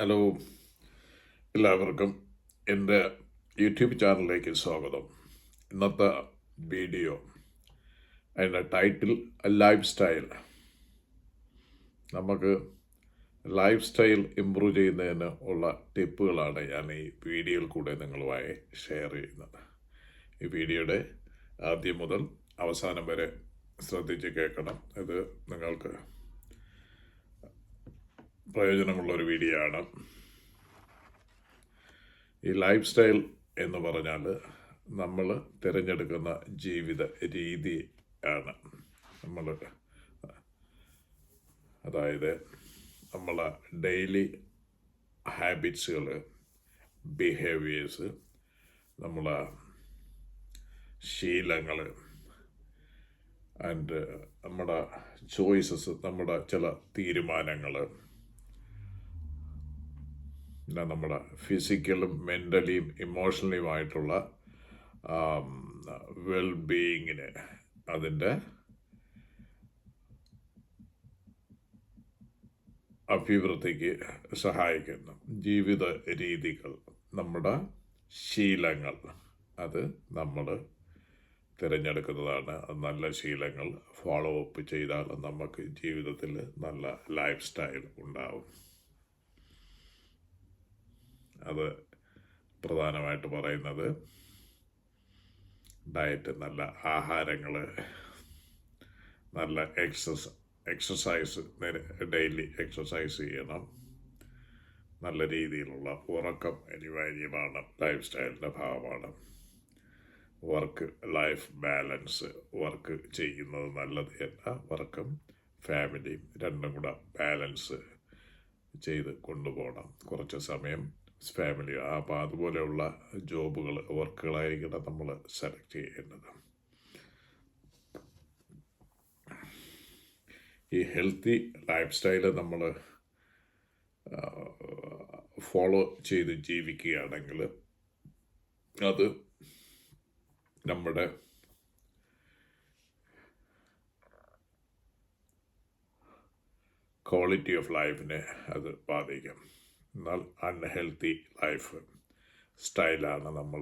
Hello, എല്ലാവർക്കും എൻ്റെ YouTube ചാനലിലേക്ക് സ്വാഗതം. ഇന്നത്തെ വീഡിയോ അതിൻ്റെ ടൈറ്റിൽ ലൈഫ് സ്റ്റൈൽ. നമുക്ക് ലൈഫ് സ്റ്റൈൽ ഇമ്പ്രൂവ് ചെയ്യുന്നതിന് ഉള്ള ടിപ്പുകളാണ് ഞാൻ ഈ വീഡിയോയിൽ കൂടെ നിങ്ങളുമായി ഷെയർ ചെയ്യുന്നത്. ഈ വീഡിയോയുടെ ആദ്യം മുതൽ അവസാനം വരെ ശ്രദ്ധിച്ച് കേൾക്കണം. ഇത് നിങ്ങൾക്ക് പ്രയോജനമുള്ളൊരു വീഡിയോ ആണ്. ഈ ലൈഫ് സ്റ്റൈൽ എന്ന് പറഞ്ഞാൽ നമ്മൾ തിരഞ്ഞെടുക്കുന്ന ജീവിത രീതി ആണ്. അതായത് നമ്മളെ ഡെയിലി ഹാബിറ്റ്സുകൾ, ബിഹേവിയേഴ്സ്, നമ്മളെ ശീലങ്ങൾ ആൻഡ് നമ്മുടെ ചോയ്സസ്, നമ്മുടെ ചില തീരുമാനങ്ങൾ, പിന്നെ നമ്മുടെ ഫിസിക്കലും മെൻ്റലിയും ഇമോഷണലിയുമായിട്ടുള്ള വെൽബീയിങ്ങിന് അതിൻ്റെ അഭിവൃദ്ധിക്ക് സഹായിക്കുന്നു. ജീവിത രീതികൾ, നമ്മുടെ ശീലങ്ങൾ, അത് നമ്മൾ തിരഞ്ഞെടുക്കുന്നതാണ്. നല്ല ശീലങ്ങൾ ഫോളോ അപ്പ് ചെയ്താൽ നമുക്ക് ജീവിതത്തിൽ നല്ല ലൈഫ് സ്റ്റൈൽ ഉണ്ടാവും. അത് പ്രധാനമായിട്ട് പറയുന്നത് ഡയറ്റ്, നല്ല ആഹാരങ്ങൾ, നല്ല എക്സസൈസ്, ഡെയിലി എക്സസൈസ് ചെയ്യണം, നല്ല രീതിയിലുള്ള ഉറക്കം അനിവാര്യമാണ്, ലൈഫ് സ്റ്റൈലിൻ്റെ ഭാഗമാണ്. വർക്ക് ലൈഫ് ബാലൻസ്, വർക്ക് ചെയ്യുന്നത് നല്ലതല്ല, വർക്കും ഫാമിലിയും രണ്ടും കൂടെ ബാലൻസ് ചെയ്ത് കൊണ്ടുപോകണം. കുറച്ച് സമയം ഫാമിലി, അപ്പോൾ അതുപോലെയുള്ള ജോബുകൾ, വർക്കുകളായിരിക്കണം നമ്മൾ സെലക്ട് ചെയ്യേണ്ടത്. ഈ ഹെൽത്തി ലൈഫ് സ്റ്റൈല് നമ്മൾ ഫോളോ ചെയ്ത് ജീവിക്കുകയാണെങ്കിൽ അത് നമ്മുടെ ക്വാളിറ്റി ഓഫ് ലൈഫിനെ അത് ബാധിക്കും. എന്നാൽ അൺഹെൽത്തി ലൈഫ് സ്റ്റൈലാണ് നമ്മൾ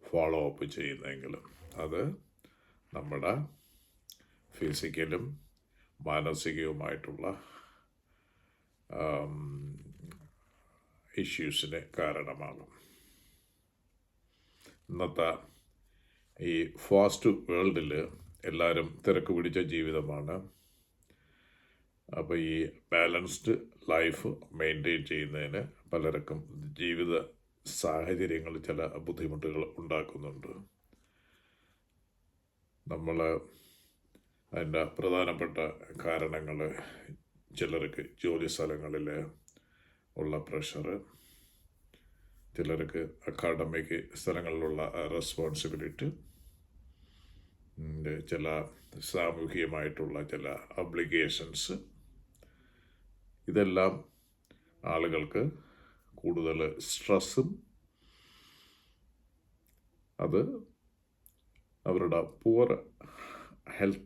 ഫോളോ അപ്പ് ചെയ്യുന്നതെങ്കിൽ അത് നമ്മുടെ ഫിസിക്കലും മാനസികവുമായിട്ടുള്ള ഇഷ്യൂസിന് കാരണമാകും. ഇന്നത്തെ ഈ ഫാസ്റ്റ് വേൾഡിൽ എല്ലാവരും തിരക്ക് പിടിച്ച ജീവിതമാണ്. അപ്പോൾ ഈ ബാലൻസ്ഡ് ലൈഫ് മെയിൻറ്റെയിൻ ചെയ്യുന്നതിന് പലർക്കും ജീവിത സാഹചര്യങ്ങൾ ചില ബുദ്ധിമുട്ടുകൾ ഉണ്ടാക്കുന്നുണ്ട്. നമ്മൾ അതിൻ്റെ പ്രധാനപ്പെട്ട കാരണങ്ങൾ, ചിലർക്ക് ജോലി സ്ഥലങ്ങളിൽ ഉള്ള പ്രഷർ, ചിലർക്ക് അക്കാഡമിക് സ്ഥലങ്ങളിലുള്ള റെസ്പോൺസിബിലിറ്റി, ചില സാമൂഹികമായിട്ടുള്ള ചില ഒബ്ലിഗേഷൻസ്, ഇതെല്ലാം ആളുകൾക്ക് കൂടുതൽ സ്ട്രെസ്സും അത് അവരുടെ പുവർ ഹെൽത്ത്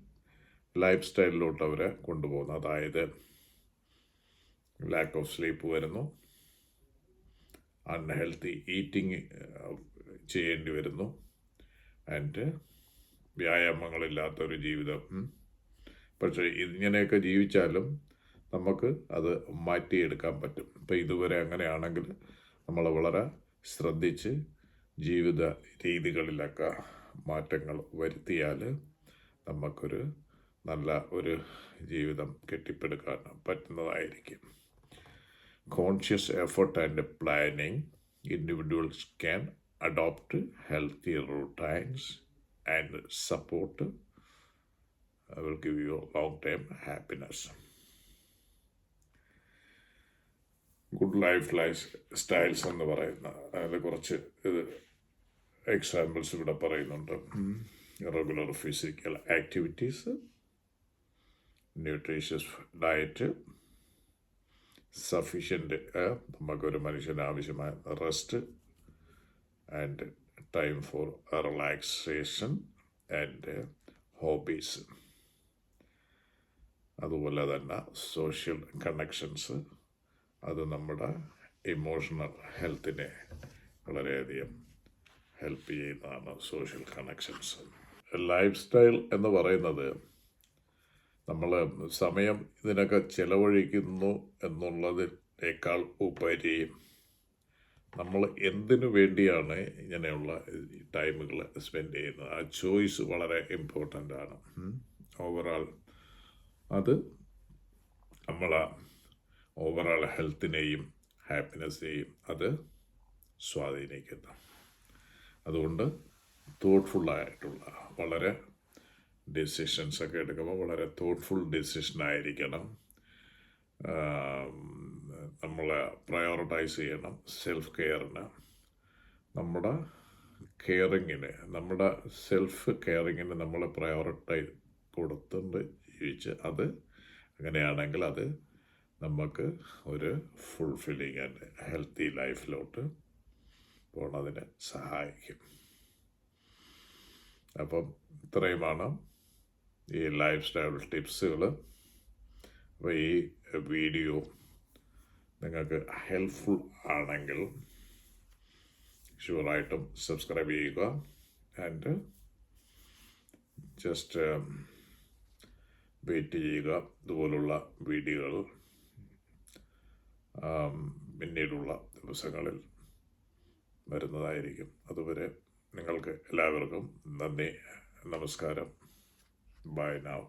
ലൈഫ് സ്റ്റൈലിലോട്ട് അവരെ കൊണ്ടുപോകുന്നു. അതായത് ലാക്ക് ഓഫ് സ്ലീപ്പ് വരുന്നു, അൺഹെൽത്തി ഈറ്റിംഗ് ചെയ്യേണ്ടി വരുന്നു, ആൻഡ് വ്യായാമങ്ങളില്ലാത്തൊരു ജീവിതം. പക്ഷേ ഇങ്ങനെയൊക്കെ ജീവിച്ചാലും നമുക്ക് അത് മാറ്റിയെടുക്കാൻ പറ്റും. ഇപ്പം ഇതുവരെ അങ്ങനെയാണെങ്കിൽ നമ്മൾ വളരെ ശ്രദ്ധിച്ച് ജീവിത രീതികളിലൊക്കെ മാറ്റങ്ങൾ വരുത്തിയാൽ നമുക്കൊരു നല്ല ഒരു ജീവിതം കെട്ടിപ്പടുക്കാൻ പറ്റുന്നതായിരിക്കും. Conscious effort and planning, individuals can adopt healthy routines and support will give you long-term happiness. Good lifestyles എന്ന് പറയുന്ന അതിൽ കുറച്ച് എക്സാമ്പിൾസ് ഇവിടെ പറയുന്നുണ്ട്. Regular physical activities, nutritious diet, sufficient നമുക്കൊരു മനുഷ്യന് ആവശ്യമായ rest, and time for relaxation and hobbies. അതുപോലെ തന്നെ സോഷ്യൽ കണക്ഷൻസ്, അത് നമ്മുടെ ഇമോഷണൽ ഹെൽത്തിനെ വളരെയധികം ഹെൽപ്പ് ചെയ്യുന്നതാണ് സോഷ്യൽ കണക്ഷൻസ്. ലൈഫ് സ്റ്റൈൽ എന്ന് പറയുന്നത് നമ്മൾ സമയം ഇതിനൊക്കെ ചിലവഴിക്കുന്നു എന്നുള്ളതിനേക്കാൾ ഉപരി നമ്മൾ എന്തിനു വേണ്ടിയാണ് ഇങ്ങനെയുള്ള ടൈമുകൾ സ്പെൻഡ് ചെയ്യുന്നത്, ആ ചോയ്സ് വളരെ ഇമ്പോർട്ടൻ്റ് ആണ്. ഓവറാൾ അത് നമ്മളെ ഓവറാൾ ഹെൽത്തിനെയും ഹാപ്പിനെസ്സിനെയും അത് സ്വാധീനിക്കുന്നു. അതുകൊണ്ട് തോട്ട്ഫുള്ളായിട്ടുള്ള വളരെ ഡിസിഷൻസൊക്കെ എടുക്കുമ്പോൾ വളരെ തോട്ട്ഫുൾ ഡിസിഷനായിരിക്കണം. നമ്മൾ പ്രയോറിറ്റൈസ് ചെയ്യണം സെൽഫ് കെയറിന്, നമ്മുടെ കെയറിങ്ങിന്, നമ്മുടെ സെൽഫ് കെയറിങ്ങിന് നമ്മൾ പ്രയോറിറ്റൈസ് കൊടുത്തുകൊണ്ട് ജീവിച്ച് അത് അങ്ങനെയാണെങ്കിൽ അത് നമുക്ക് ഒരു ഫുൾഫില്ലിങ് ആൻഡ് ഹെൽത്തി ലൈഫിലോട്ട് പോണതിന് സഹായിക്കും. അപ്പം ഇത്രയുമാണ് ഈ ലൈഫ് സ്റ്റൈൽ ടിപ്സുകൾ. അപ്പോൾ ഈ വീഡിയോ നിങ്ങൾക്ക് ഹെൽപ്ഫുൾ ആണെങ്കിൽ ഷുവറായിട്ടും സബ്സ്ക്രൈബ് ചെയ്യുക ആൻഡ് ജസ്റ്റ് വെയിറ്റ് ചെയ്യുക. ഇതുപോലുള്ള വീഡിയോകൾ പിന്നീടുള്ള ദിവസങ്ങളിൽ വരുന്നതായിരിക്കും. അതുവരെ നിങ്ങൾക്ക് എല്ലാവർക്കും നന്ദി, നമസ്കാരം. Bye now.